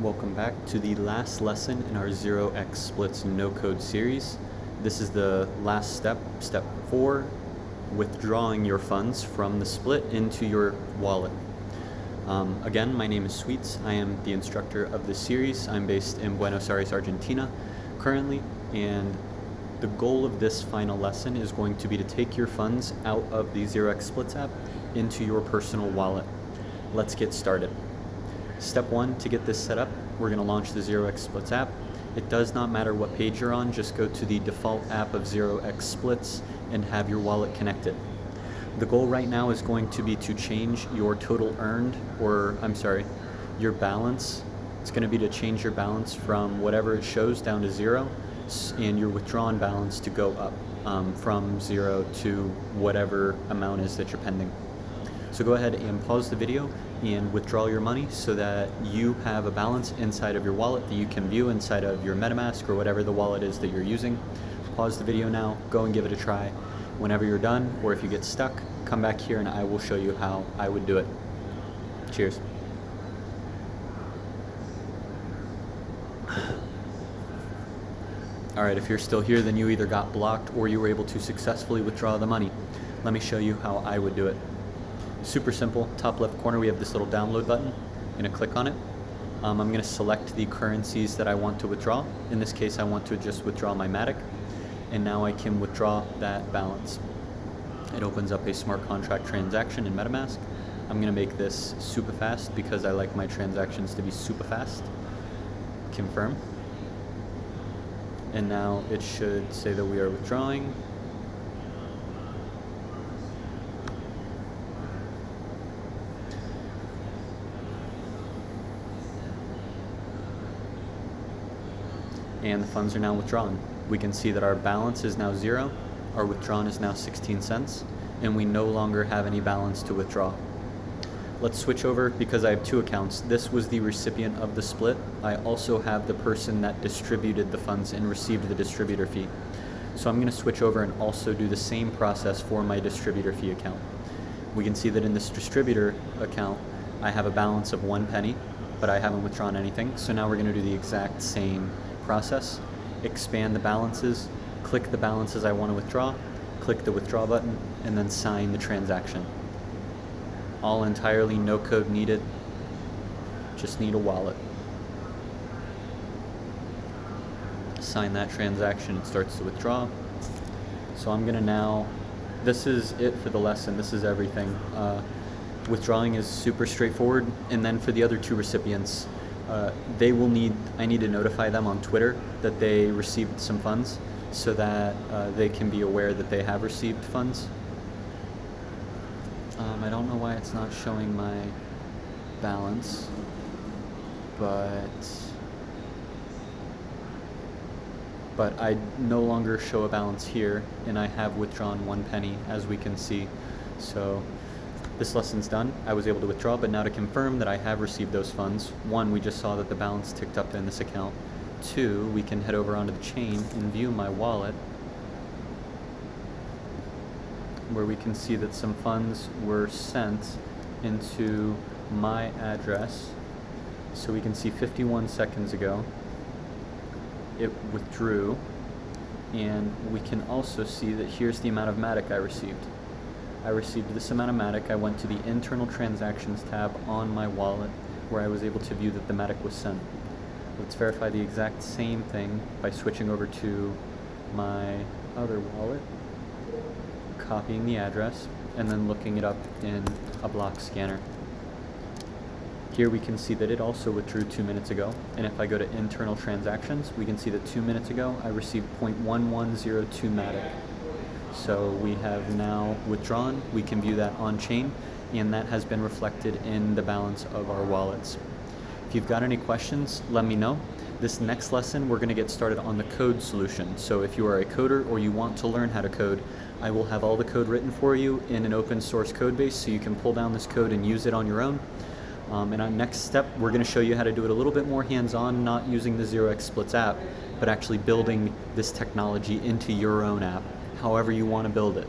Welcome back to the last lesson in our 0xSplits no-code series. This is the last step, step 4, withdrawing your funds from the split into your wallet. Again, my name is Sweets. I am the instructor of this series. I'm based in Buenos Aires, Argentina currently, and the goal of this final lesson is going to be to take your funds out of the 0xSplits app into your personal wallet. Let's get started. Step 1, to get this set up, we're going to launch the 0xSplits app. It does not matter what page you're on, just go to the default app of 0xSplits and have your wallet connected. The goal right now is going to be to change your total earned, your balance. It's going to be to change your balance from whatever it shows down to 0, and your withdrawn balance to go up from 0 to whatever amount is that you're pending. So go ahead and pause the video and withdraw your money so that you have a balance inside of your wallet that you can view inside of your MetaMask or whatever the wallet is that you're using. Pause the video now, go and give it a try. Whenever you're done, or if you get stuck, come back here and I will show you how I would do it. Cheers. Alright, if you're still here, then you either got blocked or you were able to successfully withdraw the money. Let me show you how I would do it. Super simple. Top left corner we have this little download button. I'm going to click on it. I'm going to select the currencies that I want to withdraw. In this case I want to just withdraw my Matic, and now I can withdraw that balance. It opens up a smart contract transaction in MetaMask. I'm going to make this super fast because I like my transactions to be super fast. Confirm. And now it should say that we are withdrawing. And the funds are now withdrawn. We can see that our balance is now 0, our withdrawn is now 16 cents, and we no longer have any balance to withdraw. Let's switch over because I have two accounts. This was the recipient of the split. I also have the person that distributed the funds and received the distributor fee. So I'm going to switch over and also do the same process for my distributor fee account. We can see that in this distributor account, I have a balance of 1 penny, but I haven't withdrawn anything. So now we're going to do the exact same process. Expand the balances, click the balances I want to withdraw, click the withdraw button, and then sign the transaction. All entirely no code needed, just need a wallet. Sign that transaction, it starts to withdraw. So I'm gonna now, this is it for the lesson, this is everything. Withdrawing is super straightforward, and then for the other two recipients, I need to notify them on Twitter that they received some funds so that they can be aware that they have received funds. I don't know why it's not showing my balance, but I no longer show a balance here, and I have withdrawn 1 penny, as we can see. So this lesson's done. I was able to withdraw, but now to confirm that I have received those funds, 1, we just saw that the balance ticked up in this account. 2, we can head over onto the chain and view my wallet, where we can see that some funds were sent into my address. So we can see 51 seconds ago it withdrew, and we can also see that here's the amount of Matic I received. I received this amount of Matic. I went to the internal transactions tab on my wallet where I was able to view that the Matic was sent. Let's verify the exact same thing by switching over to my other wallet, copying the address, and then looking it up in a block scanner. Here we can see that it also withdrew 2 minutes ago, and if I go to internal transactions, we can see that 2 minutes ago I received 0.1102 Matic. So we have now withdrawn. We can view that on chain, and that has been reflected in the balance of our wallets. If you've got any questions, let me know. This next lesson, we're going to get started on the code solution. So if you are a coder or you want to learn how to code, I will have all the code written for you in an open source code base so you can pull down this code and use it on your own. And our next step, we're going to show you how to do it a little bit more hands-on, not using the 0xSplits app, but actually building this technology into your own app, however you want to build it.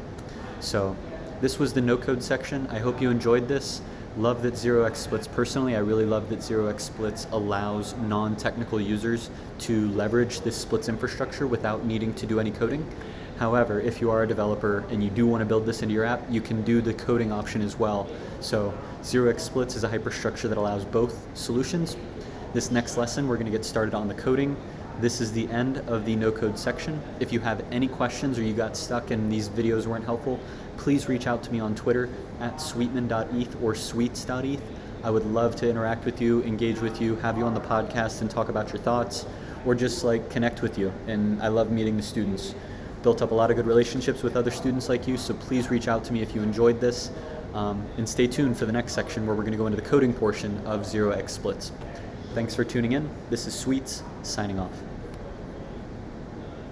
So this was the no code section. I hope you enjoyed this. Love that 0xSplits, personally, I really love that 0xSplits allows non-technical users to leverage this splits infrastructure without needing to do any coding. However, if you are a developer and you do want to build this into your app, you can do the coding option as well. So 0xSplits is a hyperstructure that allows both solutions. This next lesson, we're going to get started on the coding. This is the end of the no-code section. If you have any questions or you got stuck and these videos weren't helpful, please reach out to me on Twitter at sweetman.eth or sweets.eth. I would love to interact with you, engage with you, have you on the podcast and talk about your thoughts, or just like connect with you. And I love meeting the students. Built up a lot of good relationships with other students like you, so please reach out to me if you enjoyed this. And stay tuned for the next section where we're going to go into the coding portion of 0xSplits. Thanks for tuning in. This is Sweets, signing off.